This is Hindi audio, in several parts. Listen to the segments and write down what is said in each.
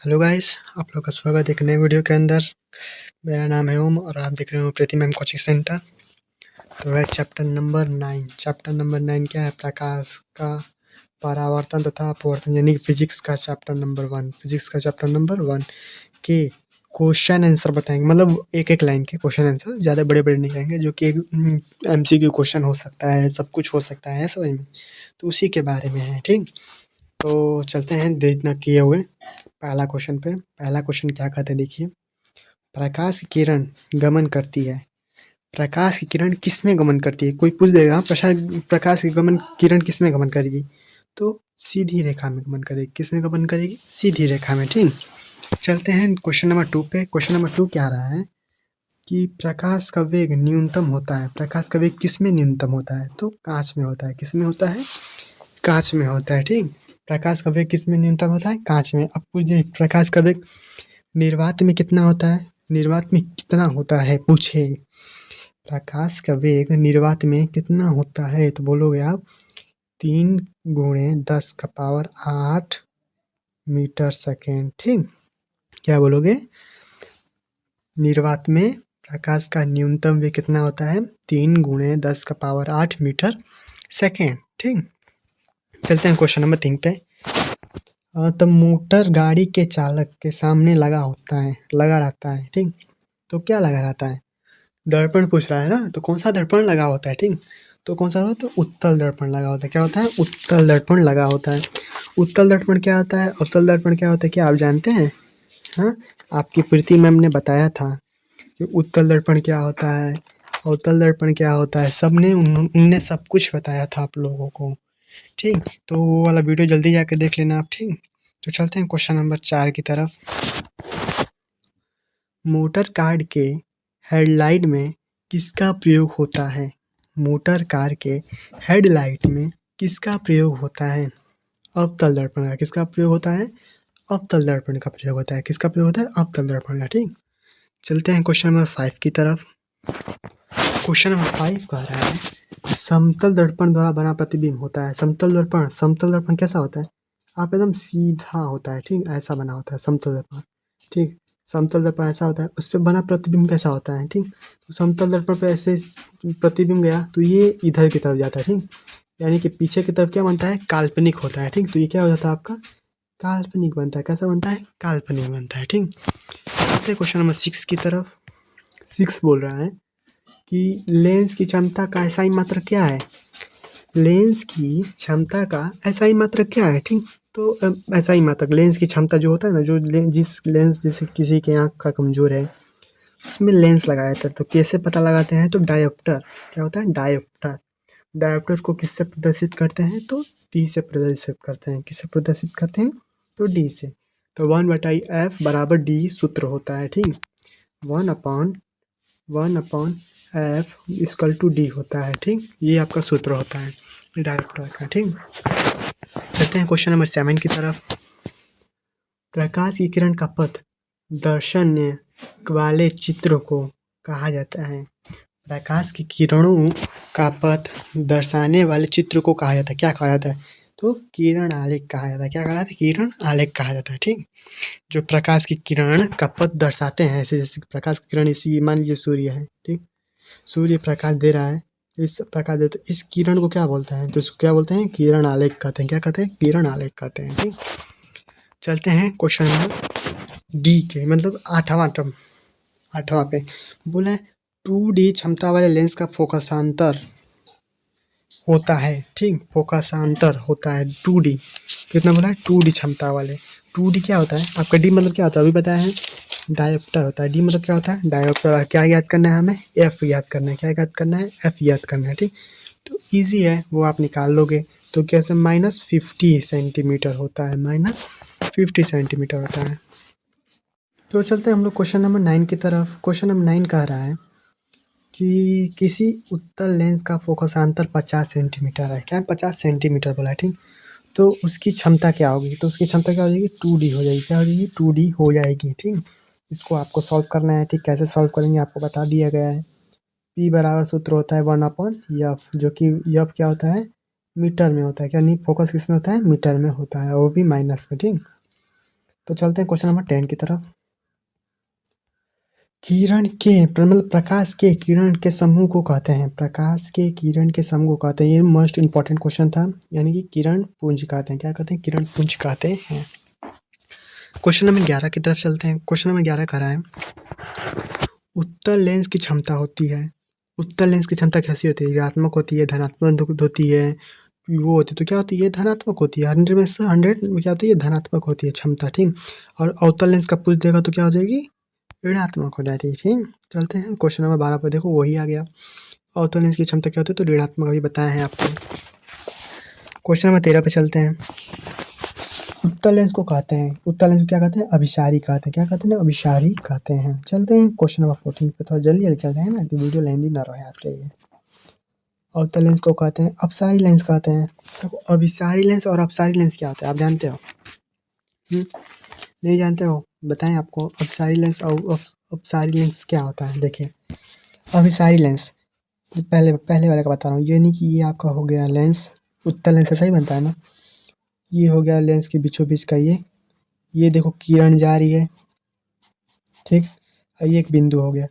हेलो गाइस, आप लोग का स्वागत है एक नए वीडियो के अंदर। मेरा नाम है ओम और आप देख रहे हो प्रीति मैम कोचिंग सेंटर। तो है चैप्टर नंबर 9 क्या है? प्रकाश का परावर्तन तथा अपवर्तन, यानी फिजिक्स का चैप्टर नंबर 1। फिजिक्स का चैप्टर नंबर 1 के क्वेश्चन आंसर बताएंगे, मतलब एक एक लाइन के क्वेश्चन आंसर, ज़्यादा बड़े बड़े नहीं कहेंगे, जो कि एक MCQ क्वेश्चन हो सकता है, सब कुछ हो सकता है समझ में। तो उसी के बारे में है, ठीक। तो चलते हैं देर न किए हुए पहला क्वेश्चन पे। पहला क्वेश्चन क्या कहते हैं, देखिए। प्रकाश की किरण गमन करती है। प्रकाश की किरण किस में गमन करती है? कोई पूछ देगा प्रकाश की किरण किस में गमन करेगी? तो सीधी रेखा में गमन करेगी। किस में गमन करेगी? सीधी रेखा में, ठीक। चलते हैं क्वेश्चन नंबर 2 पे। क्वेश्चन नंबर 2 क्या रहा है कि प्रकाश का वेग न्यूनतम होता है। प्रकाश का वेग किस में न्यूनतम होता है? तो कांच में होता है। किस में होता है? कांच में होता है, ठीक। प्रकाश का वेग किस में न्यूनतम होता है? कांच में। अब पूछिए प्रकाश का वेग निर्वात में कितना होता है? निर्वात में कितना होता है पूछे। प्रकाश का वेग निर्वात में कितना होता है? तो बोलोगे आप 3 × 10⁸ मीटर सेकेंड, ठीक। क्या बोलोगे? निर्वात में प्रकाश का न्यूनतम वेग कितना होता है? 3 × 10⁸ मीटर सेकेंड, ठीक। चलते हैं क्वेश्चन नंबर 3 पे। तो मोटर गाड़ी के चालक के सामने लगा रहता है, ठीक। तो क्या लगा रहता है? दर्पण पूछ रहा है ना, तो कौन सा दर्पण लगा होता है, ठीक। तो कौन सा होता है? तो उत्तल दर्पण लगा होता है। क्या होता है? उत्तल दर्पण लगा होता है। उत्तल दर्पण क्या होता है? उत्तल दर्पण क्या होता है, क्या आप जानते हैं? हाँ, आपकी प्रीति मैम ने बताया था कि उत्तल दर्पण क्या होता है, अवतल दर्पण क्या होता है। सबने उनने सब कुछ बताया था आप लोगों को, ठीक। तो वो वाला वीडियो जल्दी जाके देख लेना आप, ठीक। तो चलते हैं क्वेश्चन नंबर 4 की तरफ। मोटर कार के हेडलाइट में किसका प्रयोग होता है? मोटर कार के हेडलाइट में किसका प्रयोग होता है? अवतल दर्पण का। किसका प्रयोग होता है? अवतल दर्पण का प्रयोग होता है। किसका प्रयोग होता है? अवतल दर्पण का, ठीक। चलते हैं क्वेश्चन नंबर 5 की तरफ। क्वेश्चन नंबर 5 कह रहा है समतल दर्पण द्वारा बना प्रतिबिंब होता है। समतल दर्पण कैसा होता है? आप एकदम सीधा होता है, ठीक। ऐसा बना होता है समतल दर्पण, ठीक। समतल दर्पण ऐसा होता है, उस पर बना प्रतिबिंब कैसा होता है, ठीक। तो समतल दर्पण पे ऐसे प्रतिबिंब गया तो ये इधर की तरफ जाता है, ठीक। यानी कि पीछे की तरफ क्या बनता है? काल्पनिक होता है, ठीक। तो ये क्या हो जाता है आपका? काल्पनिक बनता है। कैसा बनता है? काल्पनिक बनता है, ठीक। क्वेश्चन नंबर 6 की तरफ। 6 बोल रहा है कि लेंस की क्षमता का SI मात्रक क्या है? लेंस की क्षमता का SI मात्रक क्या है, ठीक। तो SI मात्रक, लेंस की क्षमता जो होता है ना, जिस लेंस, जैसे किसी के आँख का कमजोर है उसमें लेंस लगाया जाता है, तो कैसे पता लगाते हैं? तो डायोप्टर। क्या होता है? डायोप्टर। डायोप्टर को किससे प्रदर्शित करते हैं? तो D से प्रदर्शित करते हैं। किससे प्रदर्शित करते हैं? तो D से। तो 1/F बराबर D सूत्र होता है, ठीक। 1/F इक्वल टू D होता है, ठीक। ये आपका सूत्र होता है डायोप्टर का, ठीक। चलते हैं क्वेश्चन नंबर 7 की तरफ। प्रकाश की किरण का पथ दर्शन्य वाले चित्र को कहा जाता है। प्रकाश की किरणों का पथ दर्शाने वाले चित्र को कहा जाता है। क्या कहा जाता है? तो किरण आलेख कहा जाता है। क्या कहा जाता है? किरण आलेख कहा जाता है, ठीक। जो प्रकाश की किरण का पथ दर्शाते हैं, ऐसे जैसे प्रकाश की किरण, इसी मान लीजिए सूर्य है, ठीक। सूर्य प्रकाश दे रहा है, इस प्रकाश देते, इस किरण को क्या बोलते हैं? तो इसको क्या बोलते हैं? किरण आलेख कहते हैं। क्या कहते हैं? किरण आलेख कहते हैं, ठीक। चलते हैं क्वेश्चन नंबर D के, मतलब 8वां पे। बोला है 2D क्षमता वाले लेंस का फोकसांतर होता है, ठीक। फोकसांतर होता है 2D। कितना बोला है? 2D क्षमता वाले। 2D क्या होता है आपका? D मतलब क्या होता है? अभी बताया है, डायोप्टर होता है। D मतलब क्या होता है? डायोप्टर। क्या याद करना है हमें? F याद करना है। क्या याद करना है? F याद करना है, ठीक। तो ईजी है, वो आप निकाल लोगे। तो कैसे? -50 सेंटीमीटर होता है। -50 सेंटीमीटर होता है। तो चलते हैं हम लोग क्वेश्चन नंबर 9 की तरफ। क्वेश्चन नंबर 9 कह रहा है कि किसी उत्तल लेंस का फोकसांतर 50 सेंटीमीटर है। क्या है? 50 सेंटीमीटर बोला है, ठीक। तो उसकी क्षमता क्या होगी? तो उसकी क्षमता क्या हो जाएगी? 2D हो जाएगी। क्या हो जाएगी? 2D हो जाएगी, ठीक। इसको आपको सॉल्व करना है, ठीक। कैसे सॉल्व करेंगे आपको बता दिया गया है। P बराबर सूत्र होता है 1/F, जो कि F क्या होता है? मीटर में होता है। क्या नहीं? फोकस किस में होता है? मीटर में होता है, वो भी माइनस में, ठीक। तो चलते हैं क्वेश्चन नंबर 10 की तरफ। किरण के मतलब प्रकाश के किरण के समूह को कहते हैं, प्रकाश के किरण के समूह को कहते हैं। ये मोस्ट इंपॉर्टेंट क्वेश्चन था, यानी कि किरण पुंज कहते हैं। क्या कहते हैं? किरण पुंज कहते हैं। क्वेश्चन नंबर 11 की तरफ चलते हैं। क्वेश्चन नंबर 11 कह रहा है उत्तल लेंस की क्षमता होती है। उत्तल लेंस की क्षमता कैसी होती है? ऋणात्मक होती है, धनात्मक होती है, वो होती है। तो क्या होती है? ये धनात्मक होती है। 100 में से 100 में क्या होती है? धनात्मक होती है क्षमता, ठीक। और अवतल लेंस का पुंज देगा तो क्या हो जाएगी? ऋणात्मक हो जाती है, ठीक। चलते हैं क्वेश्चन नंबर 12 पर। देखो वही आ गया। अवतल लेंस की क्षमता क्या होती है? तो ऋणात्मक, अभी बताया है आपको। क्वेश्चन नंबर 13 पे चलते हैं। उत्तल लेंस को कहते हैं, उत्तल लेंस को क्या कहते हैं? अभिसारी कहते हैं। क्या कहते हैं? अभिसारी कहते हैं। चलते हैं क्वेश्चन नंबर 14 पे। थोड़ा जल्दी जल्दी चलते हैं ना, कि वीडियो लेंदी ना रहे आपके लिए। अवतल लेंस को कहते हैं अपसारी लेंस कहते हैं। देखो अभिसारी लेंस और अपसारी लेंस क्या होता है, आप जानते हो? नहीं जानते हो? बताएं आपको अपसारी लेंस और अपसारी लेंस क्या होता है। देखिए अभिसारी लेंस, पहले वाले का बता रहा हूँ। ये नहीं कि ये आपका हो गया लेंस, उत्तल लेंस ऐसा ही बनता है ना। ये हो गया लेंस के बीचों बीच का ये देखो किरण जा रही है, ठीक। और ये एक बिंदु हो गया।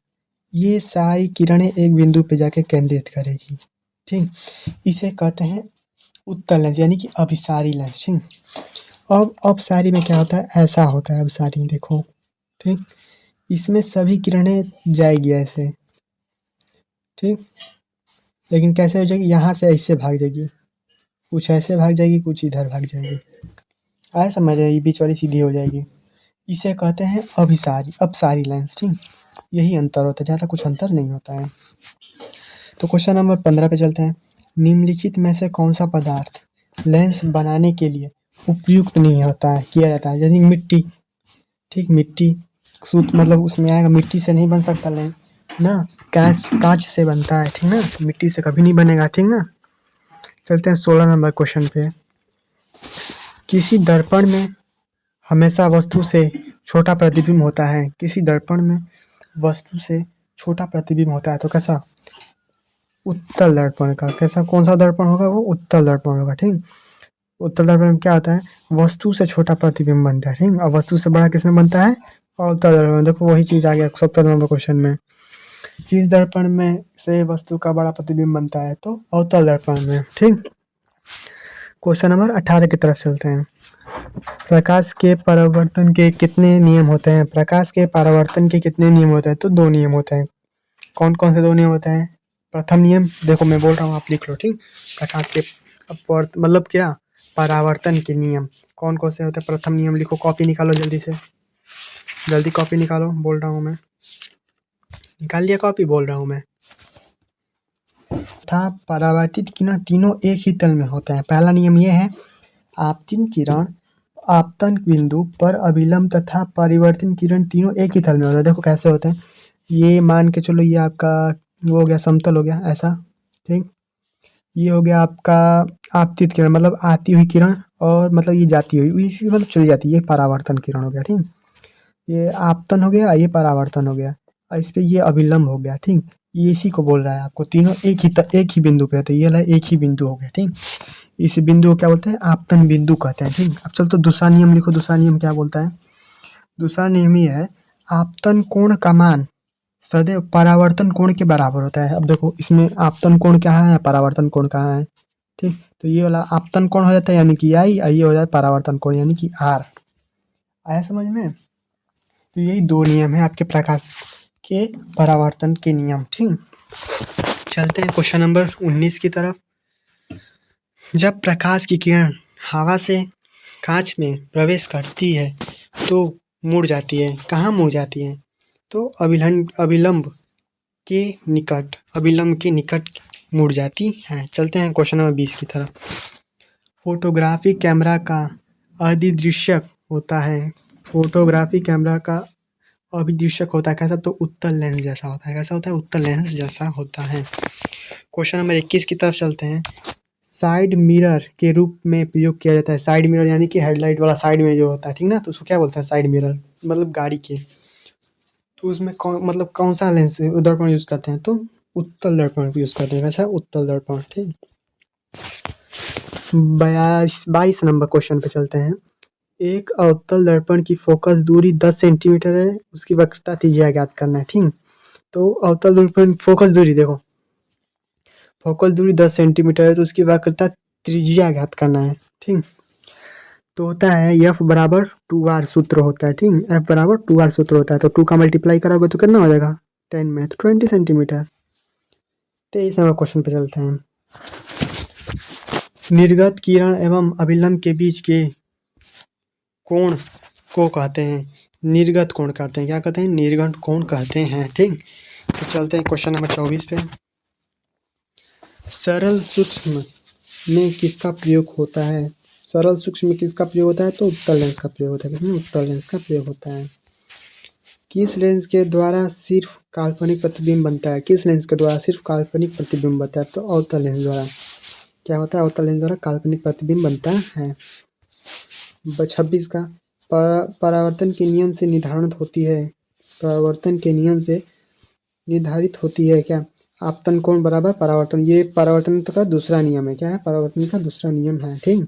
ये सारी किरणें एक बिंदु पे जाके केंद्रित करेगी, ठीक। इसे कहते हैं उत्तल लेंस, यानी कि अभिसारी लेंस, ठीक। अब अपसारी में क्या होता है? ऐसा होता है अभिसारी, देखो, ठीक। इसमें सभी किरणें जाएगी ऐसे, ठीक। लेकिन कैसे हो जाएगी? यहाँ से ऐसे भाग जाएगी, कुछ ऐसे भाग जाएगी, कुछ इधर भाग जाएगी। आया समझ? ये बीच वाली सीधी हो जाएगी। इसे कहते हैं अभिसारी अपसारी लेंस, ठीक। यही अंतर होता है, ज़्यादा कुछ अंतर नहीं होता है। तो क्वेश्चन नंबर 15 पे चलते हैं। निम्नलिखित में से कौन सा पदार्थ लेंस बनाने के लिए उपयुक्त नहीं होता है, किया जाता है? जैसे मिट्टी, ठीक। मिट्टी सूत मतलब उसमें आएगा, मिट्टी से नहीं बन सकता लेंस ना। कांच से बनता है, ठीक ना। मिट्टी से कभी नहीं बनेगा, ठीक ना। चलते हैं 16 नंबर क्वेश्चन पे। किसी दर्पण में हमेशा वस्तु से छोटा प्रतिबिंब होता है। किसी दर्पण में वस्तु से छोटा प्रतिबिंब होता है, तो कैसा? उत्तल दर्पण का। कैसा, कौन सा दर्पण होगा? वो उत्तल दर्पण होगा, ठीक। उत्तल दर्पण में क्या होता है? वस्तु से छोटा प्रतिबिंब बनता है, ठीक। और वस्तु से बड़ा किसमें बनता है? अवतल दर्पण में। देखो वही चीज आ गया 70 नंबर क्वेश्चन में। किस दर्पण में से वस्तु का बड़ा प्रतिबिंब बनता है? तो अवतल दर्पण में, ठीक। क्वेश्चन नंबर 18 की तरफ चलते हैं। प्रकाश के परावर्तन के कितने नियम होते हैं? प्रकाश के परावर्तन के कितने नियम होते हैं? तो 2 नियम होते हैं। कौन कौन से 2 नियम होते हैं? प्रथम नियम, देखो मैं बोल रहा हूँ, आप लिख लो, ठीक। प्रकाश के मतलब क्या? परावर्तन के नियम कौन कौन से होते हैं? प्रथम नियम लिखो, कॉपी निकालो जल्दी से, जल्दी कॉपी निकालो, बोल रहा हूँ मैं। निकाल लिया कॉपी? बोल रहा हूँ मैं। था परावर्तित किरण तीनों एक ही तल में होते हैं। पहला नियम ये है, आपतित किरण आपतन बिंदु पर अभिलंब तथा परिवर्तन किरण तीनों एक ही तल में होते हैं। देखो कैसे होते हैं। ये मान के चलो, ये आपका वो हो गया, समतल हो गया ऐसा, ठीक। ये हो गया आपका आपतित किरण, मतलब आती हुई किरण, और मतलब ये जाती हुई, इसी मतलब चली जाती है, ये परावर्तन किरण हो गया, ठीक। ये आपतन हो गया, ये परावर्तन हो गया, और इस पे ये अभिलंब हो गया, ठीक। ये इसी को बोल रहा है आपको, तीनों एक ही बिंदु पे है, तो ये वाला एक ही बिंदु हो गया, ठीक। इस बिंदु को क्या बोलते हैं? आपतन बिंदु कहते हैं, ठीक। अब चल तो दूसरा नियम लिखो। दूसरा नियम क्या बोलता है? दूसरा नियम ये है, आपतन कोण का मान सदैव परावर्तन कोण के बराबर होता है। अब देखो इसमें आपतन कोण क्या है, परावर्तन कोण कहाँ है, ठीक। तो ये वाला आपतन कोण हो जाता है, यानी कि आई, ये हो जाता है परावर्तन कोण, यानी कि आर। आया समझ में? तो यही 2 नियम है आपके प्रकाश के परावर्तन के नियम, ठीक। चलते हैं क्वेश्चन नंबर 19 की तरफ। जब प्रकाश की किरण हवा से कांच में प्रवेश करती है तो मुड़ जाती है। कहाँ मुड़ जाती है? तो अभिलंब के निकट मुड़ जाती है। चलते हैं क्वेश्चन नंबर 20 की तरफ। फोटोग्राफी कैमरा का अधिदृश्यक होता है। फोटोग्राफी कैमरा का अभिदृश्यक होता है कैसा? तो उत्तल लेंस जैसा होता है। कैसा होता है? उत्तल लेंस जैसा होता है। क्वेश्चन नंबर 21 की तरफ चलते हैं। साइड मिरर के रूप में प्रयोग किया जाता है। साइड मिरर यानी कि हेडलाइट वाला साइड में जो होता है, ठीक ना, तो उसको क्या बोलते हैं? साइड मिरर, मतलब गाड़ी के। तो उसमें कौन सा लेंस दर्पण यूज करते हैं? तो उत्तल दर्पण यूज करते हैं। वैसा उत्तल दर्पण, ठीक। 22 नंबर क्वेश्चन पे चलते हैं। एक अवतल दर्पण की फोकस दूरी 10 सेंटीमीटर है, उसकी वक्रता त्रिज्या ज्ञात करना है। ठीक, तो अवतल दर्पण फोकस दूरी देखो, फोकस दूरी 10 सेंटीमीटर है तो उसकी वक्रता त्रिज्या ज्ञात करना है। ठीक, तो होता है एफ बराबर 2r सूत्र होता है। ठीक, एफ बराबर 2r सूत्र होता है, तो 2 का मल्टीप्लाई करोगे तो कितना हो जाएगा 10 में, तो 20 सेंटीमीटर। 23 नंबर क्वेश्चन पे चलते हैं। निर्गत किरण एवं अभिलंब के बीच के कोण को कहते हैं निर्गत कोण कहते हैं। क्या कहते हैं? निर्गत कोण कहते हैं। ठीक, तो चलते हैं क्वेश्चन नंबर 24 पे। सरल सूक्ष्म में किसका प्रयोग होता है? सरल सूक्ष्म में किसका प्रयोग होता है? तो उत्तल लेंस का प्रयोग होता है। किसमें? उत्तल लेंस का प्रयोग होता है। किस लेंस के द्वारा सिर्फ काल्पनिक प्रतिबिंब बनता है? किस लेंस के द्वारा सिर्फ काल्पनिक प्रतिबिंब बनता है? तो अवतल लेंस द्वारा। क्या होता है? अवतल लेंस द्वारा काल्पनिक प्रतिबिंब बनता है। 26 का परावर्तन के नियम से निर्धारित होती है। परावर्तन के नियम से निर्धारित होती है क्या? आपतन कोण बराबर परावर्तन। ये परावर्तन का दूसरा नियम है। क्या है? परावर्तन का दूसरा नियम है। ठीक,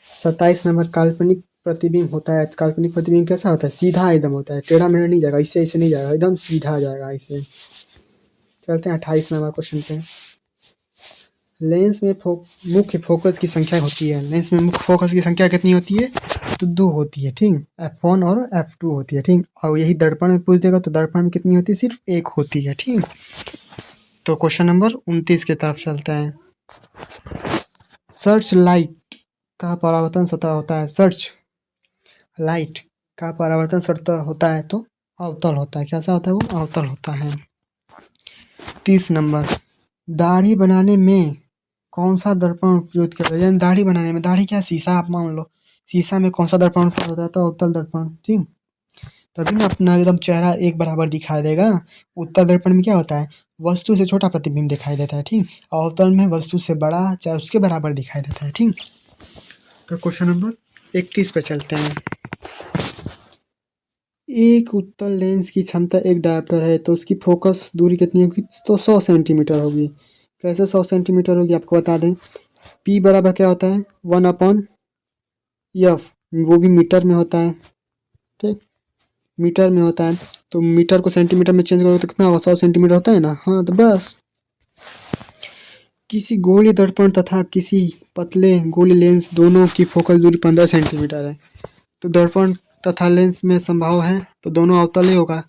27 नंबर काल्पनिक प्रतिबिंब होता है। काल्पनिक प्रतिबिंब कैसा होता है? सीधा एकदम होता है, टेढ़ा मेढ़ा नहीं जाएगा, इससे ऐसे नहीं जाएगा, एकदम सीधा जाएगा ऐसे। चलते हैं 28 नंबर क्वेश्चन पे। लेंस में मुख्य फोकस की संख्या होती है। लेंस में मुख्य फोकस की संख्या कितनी होती है? तो 2 होती है। ठीक, f1 और f2 होती है। ठीक, और यही दर्पण में पूछ देगा तो दर्पण में कितनी होती है? सिर्फ 1 होती है। ठीक, तो क्वेश्चन नंबर 29 की तरफ चलते हैं। सर्च लाइट का परावर्तन सतह होता है। सर्च लाइट का परावर्तन सतह होता है तो अवतल होता है। कैसा होता है? वो अवतल होता है। 30 नंबर, दाढ़ी बनाने में कौन सा दर्पण उपयोग किया जाता है? दाढ़ी बनाने में, दाढ़ी क्या शीशा आप मान लो, शीशा में कौन सा दर्पण उपयोग होता है? तो अवतल दर्पण। ठीक, तभी ना अपना एकदम चेहरा एक बराबर दिखाई देगा। उत्तल दर्पण में क्या होता है? वस्तु से छोटा प्रतिबिंब दिखाई देता है। ठीक, और अवतल में वस्तु से बड़ा चाहे उसके बराबर दिखाई देता है। ठीक, तो क्वेश्चन नंबर 31 पे चलते हैं। एक उत्तल लेंस की क्षमता 1 डायोप्टर है तो उसकी फोकस दूरी कितनी होगी? तो 100 सेंटीमीटर होगी। कैसे 100 सेंटीमीटर होगी आपको बता दें। P बराबर क्या होता है? 1/f, वो भी मीटर में होता है। ठीक, मीटर में होता है, तो मीटर को सेंटीमीटर में चेंज करो तो कितना होगा? 100 सेंटीमीटर होता है ना। हाँ, तो बस। किसी गोले दर्पण तथा किसी पतले गोले लेंस दोनों की फोकस दूरी 15 सेंटीमीटर है, तो दर्पण तथा लेंस में संभाव है तो दोनों अवतल ही होगा।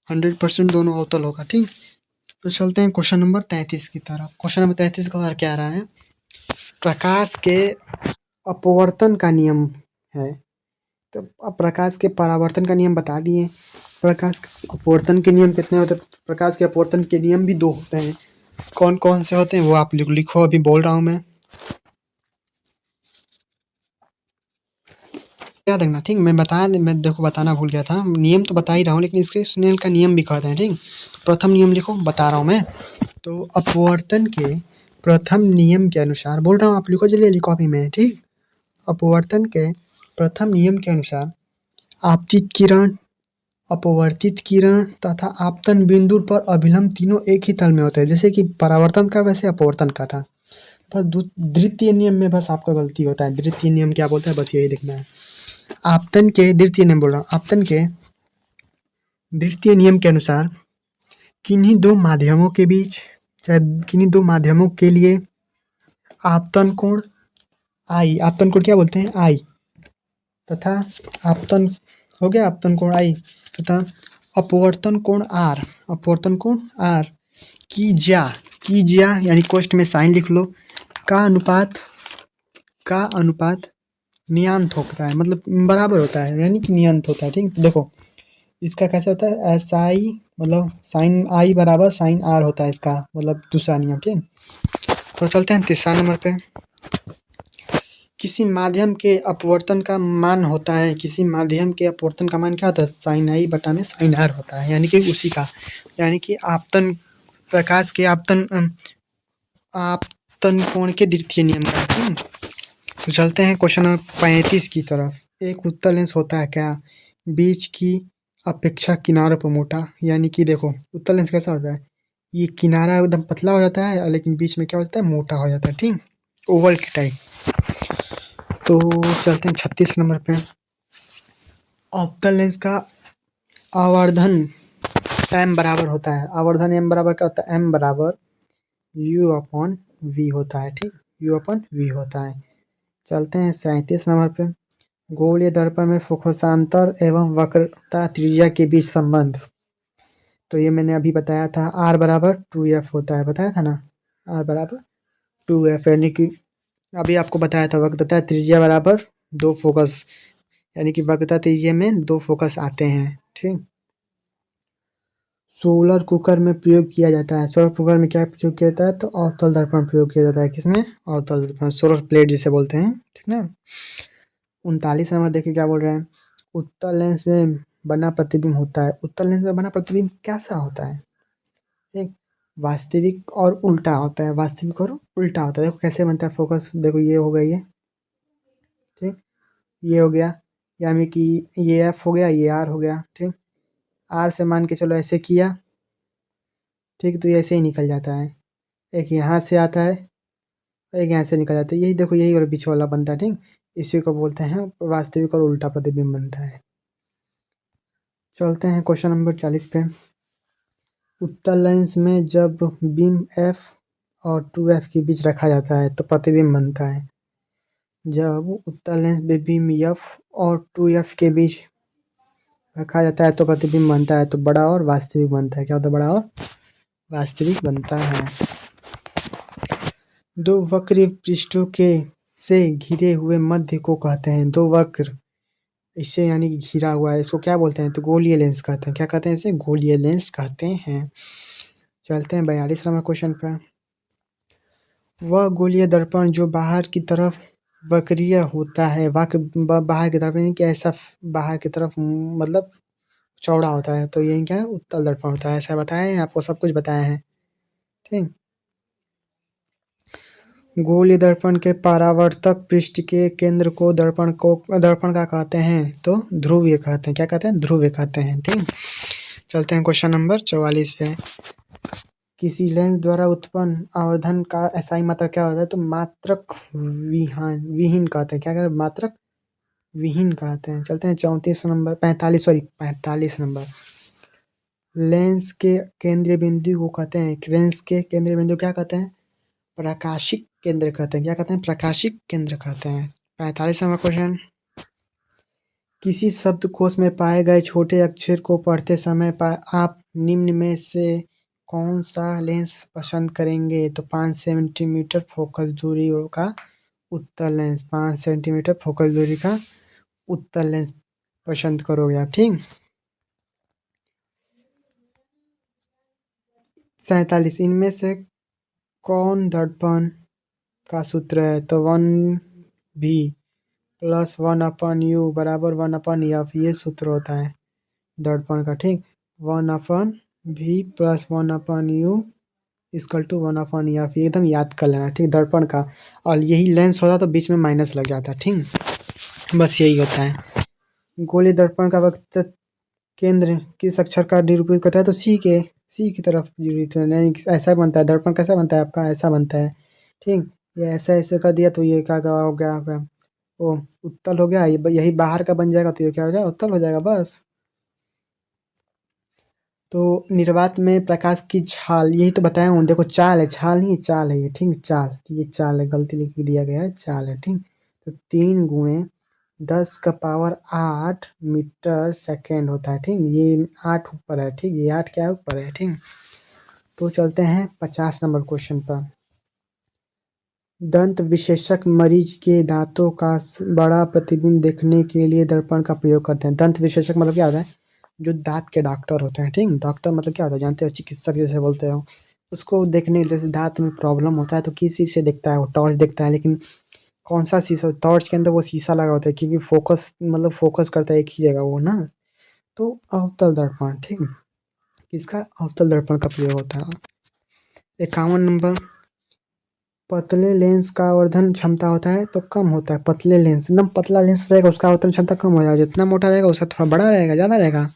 100% दोनों अवतल होगा। ठीक, तो चलते हैं क्वेश्चन नंबर 33 की तरफ। क्वेश्चन नंबर 33 का क्या आ रहा है? प्रकाश के अपवर्तन का नियम है। तो अब प्रकाश के परावर्तन का नियम बता दिए। प्रकाश के अपवर्तन के नियम कितने होते हैं? प्रकाश के अपवर्तन के नियम भी 2 होते हैं। कौन कौन से होते हैं वो आप लिखो, अभी बोल रहा हूँ मैं, याद रखना। ठीक, मैं देखो बताना भूल गया था। नियम तो बता ही रहा हूँ लेकिन इसके स्नेल का नियम भी कहते हैं। ठीक, तो प्रथम नियम लिखो, बता रहा हूँ मैं। तो अपवर्तन के प्रथम नियम के अनुसार बोल रहा हूँ, आप लिखो जल्दी कॉपी में। ठीक, अपवर्तन के प्रथम नियम के अनुसार आपतित किरण, अपवर्तित किरण तथा आपतन बिंदु पर अभिलंब तीनों एक ही तल में होते हैं। जैसे कि परावर्तन का वैसे अपवर्तन का था। पर द्वितीय नियम में बस आपका गलती होता है। द्वितीय नियम क्या बोलता है बस यही देखना है। आपतन के द्वितीय नियम बोल रहा हूँ, आपतन के द्वितीय नियम के अनुसार किन्हीं दो माध्यमों के बीच, चाहे किन्हीं दो माध्यमों के लिए आपतन कोण आई, आपतन कोण क्या बोलते हैं? आई, तथा आपतन हो गया, आपतन कोण आई तथा अपवर्तन कोण आर, अपवर्तन कोण आर की ज्या यानी कोष्ठ में साइन लिख लो, का अनुपात नियंत होता है, मतलब बराबर होता है, यानी कि नियंत होता है। ठीक, देखो इसका कैसे होता है? एस आई मतलब साइन आई बराबर साइन आर होता है इसका, मतलब दूसरा नियम। ठीक, तो चलते हैं तीसरा नंबर पे। किसी माध्यम के अपवर्तन का मान होता है, किसी माध्यम के अपवर्तन का मान क्या होता है? साइन आई बटा में साइन आर होता है, यानी कि उसी का, यानी कि आपतन प्रकाश के आपतन कोण के द्वितीय नियम का। ठीक, तो चलते हैं क्वेश्चन नंबर 35 की तरफ। एक उत्तल लेंस होता है क्या? बीच की अपेक्षा किनारों पर मोटा, यानी कि देखो उत्तल लेंस कैसा होता है? ये किनारा एकदम पतला हो जाता है लेकिन बीच में क्या हो जाता है? मोटा हो जाता है। ठीक, ओवल की टाइप। तो चलते हैं 36 नंबर पे। ऑप्टल लेंस का आवर्धन m बराबर होता है। आवर्धन m बराबर क्या होता है? m बराबर u/v होता है। ठीक, u/v होता है। चलते हैं 37 नंबर पे। गोलीय दर्पण में फोकसांतर एवं वक्रता त्रिज्या के बीच संबंध। तो ये मैंने अभी बताया था, r बराबर 2f होता है, बताया था ना, r बराबर 2f, यानी कि अभी आपको बताया था वक्रता त्रिज्या बराबर 2 फोकस, यानी कि वक्रता त्रिज्या में 2 फोकस आते हैं। ठीक, सोलर कुकर में प्रयोग किया जाता है। सोलर कुकर में क्या प्रयोग किया जाता है? तो अवतल दर्पण प्रयोग किया जाता है। किसमें? अवतल दर्पण, सोलर प्लेट जिसे बोलते हैं। ठीक ना। 39 नंबर देखिए क्या बोल रहे हैं। उत्तल लेंस में बना प्रतिबिंब होता है। उत्तल लेंस में बना प्रतिबिंब कैसा होता है? ठीक, वास्तविक और उल्टा होता है। वास्तविक और उल्टा होता है। देखो कैसे बनता है फोकस, देखो ये हो गया, ये ठीक, ये हो गया, यानी कि ये एफ हो गया, ये आर हो गया। ठीक, आर से मान के चलो ऐसे किया, ठीक, तो ये ऐसे ही निकल जाता है। एक यहाँ से आता है, एक यहाँ से निकल जाता है। यही देखो, यही वाला बीच वाला बनता है। ठीक, इसी को बोलते हैं वास्तविक और उल्टा प्रतिबिंब बनता है। चलते हैं क्वेश्चन नंबर 40 पे। उत्तल लेंस में जब बीम एफ और 2f के बीच रखा जाता है तो प्रतिबिंब बनता है। जब उत्तल लेंस में बीम एफ और 2f के बीच रखा जाता है तो प्रतिबिंब बनता है, तो बड़ा और वास्तविक बनता है। क्या होता है? बड़ा और वास्तविक बनता है। दो वक्र पृष्ठों के से घिरे हुए मध्य को कहते हैं। दो वक्र इससे यानी कि घिरा हुआ है, इसको क्या बोलते हैं? तो गोलीय लेंस कहते हैं। क्या कहते हैं? इसे गोलीय लेंस कहते हैं। चलते हैं 42 नंबर क्वेश्चन पर। वह गोलीय दर्पण जो बाहर की तरफ वक्रीय होता है, बाहर की तरफ यानी कि ऐसा बाहर की तरफ मतलब चौड़ा होता है, तो यही क्या है? उत्तल दर्पण होता है। ऐसा बताया है आपको, सब कुछ बताया है। ठीक, गोलीय दर्पण के परावर्तक पृष्ठ के केंद्र को दर्पण का कहते हैं, तो ध्रुवीय कहते हैं। क्या कहते हैं? ध्रुवीय कहते हैं। ठीक, चलते हैं क्वेश्चन नंबर 44 पे। किसी लेंस द्वारा उत्पन्न आवर्धन का SI मात्रक क्या होता है? तो मात्रक विहीन कहते हैं। क्या कहते हैं? मात्रक विहीन कहते हैं। चलते हैं 34 नंबर, 45 नंबर। लेंस के केंद्रीय बिंदु को कहते हैं, लेंस के केंद्रीय बिंदु क्या कहते हैं? प्रकाशिक केंद्र कहते हैं। क्या कहते हैं? प्रकाशिक केंद्र कहते हैं। 45 नंबर क्वेश्चन। किसी शब्दकोश में पाए गए छोटे अक्षर को पढ़ते समय आप निम्न में से कौन सा लेंस पसंद करेंगे? तो 5 सेंटीमीटर फोकल दूरी का उत्तल लेंस, 5 सेंटीमीटर फोकल दूरी का उत्तल लेंस पसंद करोगे आप। ठीक, 47 इनमें से कौन दर्पण का सूत्र है? तो 1v प्लस 1/u बराबर 1/f, ये सूत्र होता है दर्पण का। ठीक, 1/v plus 1/u equal to 1/f, ये एकदम याद कर लेना। ठीक, दर्पण का, और यही लेंस होता तो बीच में माइनस लग जाता। ठीक, बस यही होता है। गोलीय दर्पण का वक्त केंद्र किस अक्षर का निरूपित करता है? तो सी की तरफ निरूपित नहीं, ऐसा बनता है दर्पण। कैसा बनता है आपका? ऐसा बनता है। ठीक, ये ऐसा ऐसे कर दिया तो ये क्या हो गया आपका? वो उत्तल हो गया। यही बाहर का बन जाएगा तो ये क्या हो जाएगा? उत्तल हो जाएगा बस। तो निर्वात में प्रकाश की छाल, यही तो बताया हूँ। देखो चाल है, छाल नहीं है, चाल है ये। ठीक, चाल, ये चाल है, गलती लिख दिया गया है, चाल है। ठीक, तो 3 × 10⁸ मीटर सेकेंड होता है। ठीक, ये 8 ऊपर है। ठीक, ये 8 क्या है? ऊपर है। ठीक, तो चलते हैं 50 नंबर क्वेश्चन पर। दंत विशेषज्ञ मरीज के दांतों का बड़ा प्रतिबिंब देखने के लिए दर्पण का प्रयोग करते हैं। दंत विशेषज्ञ मतलब क्या होता है? जो दांत के डॉक्टर होते हैं। ठीक, डॉक्टर मतलब क्या होता है? जानते हो, चिकित्सक जैसे बोलते हो। उसको देखने, जैसे दांत में प्रॉब्लम होता है तो किस चीज़ से देखता है? वो टॉर्च देखता है। लेकिन कौन सा शीशा? टॉर्च के अंदर वो शीशा लगा होता है, क्योंकि फोकस मतलब फोकस करता है एक ही जगह वो ना। तो अवतल दर्पण, ठीक, किसका? अवतल दर्पण का प्रयोग होता है। 51 नंबर। पतले लेंस का आवर्धन क्षमता होता है तो कम होता है। पतले लेंस, एकदम पतला लेंस रहेगा उसका आवर्धन क्षमता कम हो जाएगा। जितना मोटा रहेगा उसका थोड़ा बड़ा रहेगा, ज़्यादा रहेगा।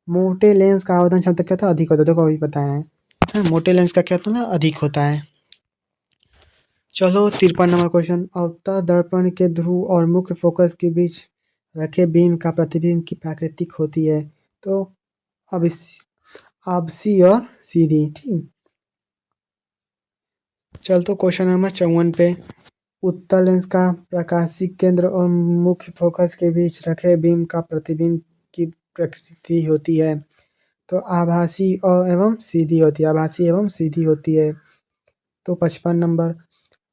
मोटे लेंस का आवर्धन क्षमता क्या होता है? अधिक होता है। देखो अभी बताया है। मोटे लेंस का क्या होता है ना? अधिक होता है। चलो 53 नंबर क्वेश्चन, अवतल दर्पण के ध्रुव और मुख्य फोकस के बीच रखे बीम का प्रतिबिंब की प्राकृतिक होती है। तो अब इस आपसी और सीधी, ठीक। चल तो क्वेश्चन नंबर 54 पे, उत्तल लेंस का प्रकाशीय केंद्र और मुख्य फोकस के बीच रखे बीम का प्रतिबिंब की प्रकृति होती है। तो आभासी और एवं सीधी होती है, आभासी एवं सीधी होती है। तो 55 नंबर,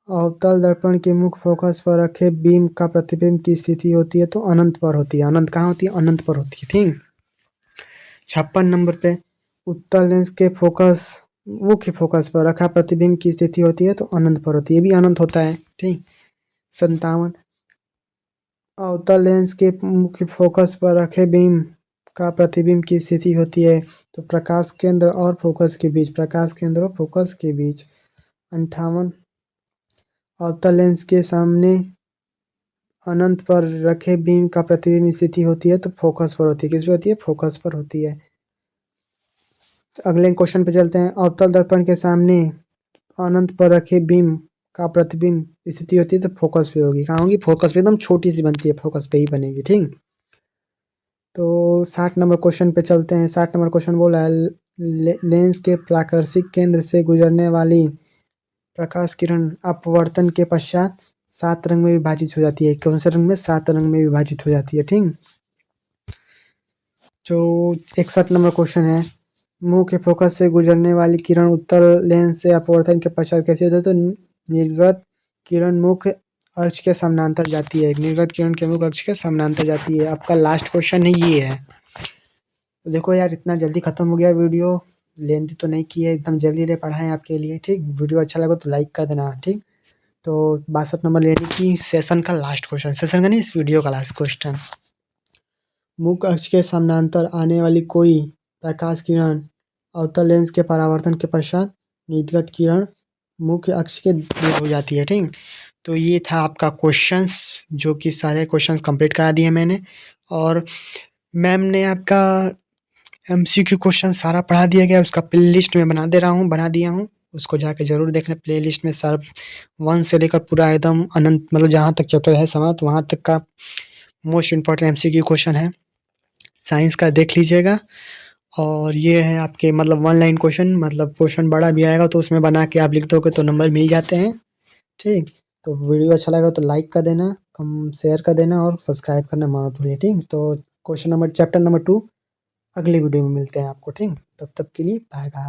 अवतल दर्पण के मुख्य फोकस पर रखे बीम का प्रतिबिंब की स्थिति होती है तो अनंत पर होती है। अनंत कहाँ होती है? अनंत पर होती है, ठीक। 56 नंबर पे, उत्तल लेंस के फोकस मुख्य फोकस पर रखा प्रतिबिंब की स्थिति होती है तो अनंत पर होती है, ये भी अनंत होता है, ठीक। 57, अवतल लेंस के मुख्य फोकस पर रखे बीम का प्रतिबिंब की स्थिति होती है तो प्रकाश केंद्र और फोकस के बीच, प्रकाश केंद्र और फोकस के बीच। 58, अवतल लेंस के सामने अनंत पर रखे बीम का प्रतिबिंब स्थिति होती है तो फोकस पर होती है, किस पे होती है? फोकस पर होती है। अगले क्वेश्चन पे चलते हैं, अवतल दर्पण के सामने अनंत पर रखे बीम का प्रतिबिंब स्थिति होती है तो फोकस पे होगी, कहाँ होगी? फोकस पे, एकदम छोटी सी बनती है, फोकस पे ही बनेगी, ठीक। तो 60 नंबर क्वेश्चन पे चलते हैं। 60 नंबर क्वेश्चन बोला है, लेंस के प्राकर्षिक केंद्र से गुजरने वाली प्रकाश किरण अपवर्तन के पश्चात 7 रंग में विभाजित हो जाती है। कौन से रंग में? 7 रंग में विभाजित हो जाती है, ठीक। जो 61 नंबर क्वेश्चन है, मुख्य फोकस से गुजरने वाली किरण उत्तल लेंस से अपवर्तन के पश्चात कैसे होती है? तो निर्गत किरण मुख्य अक्ष के समानांतर जाती है, निर्गत किरण के मुख्य अक्ष के समानांतर जाती है। आपका लास्ट क्वेश्चन है, ये है। तो देखो यार, इतना जल्दी खत्म हो गया वीडियो, लेंथी तो नहीं की है, एकदम जल्दी ले पढ़ाएं आपके लिए, ठीक। वीडियो अच्छा लगा तो लाइक कर देना, ठीक। तो 62 नंबर यानी कि सेशन का लास्ट क्वेश्चन, सेशन का नहीं, इस वीडियो का लास्ट क्वेश्चन, मुख्य अक्ष के समानांतर आने वाली कोई प्रकाश किरण अवतल लेंस के परावर्तन के पश्चात निर्गत किरण मुख्य अक्ष के दूर हो जाती है, ठीक। तो ये था आपका क्वेश्चंस, जो कि सारे क्वेश्चंस कंप्लीट करा दिए मैंने, और मैम ने आपका एमसीक्यू क्वेश्चन सारा पढ़ा दिया गया, उसका प्ले लिस्ट में बना दिया हूँ, उसको जाके जरूर देख लें। प्ले लिस्ट में सर 1 से लेकर पूरा एकदम अनंत, मतलब जहाँ तक चैप्टर है समाप्त, वहाँ तक का मोस्ट इम्पॉर्टेंट एमसीक्यू क्वेश्चन है, साइंस का देख लीजिएगा। और ये है आपके मतलब 1 लाइन क्वेश्चन, मतलब क्वेश्चन बड़ा भी आएगा तो उसमें बना के आप लिख दोगे तो नंबर मिल जाते हैं, ठीक। तो वीडियो अच्छा लगा तो लाइक कर देना, कम शेयर कर देना और सब्सक्राइब करना मत भूलिए, ठीक। तो क्वेश्चन नंबर चैप्टर नंबर 2 अगली वीडियो में मिलते हैं आपको, ठीक। तब तक के लिए बाय बाय।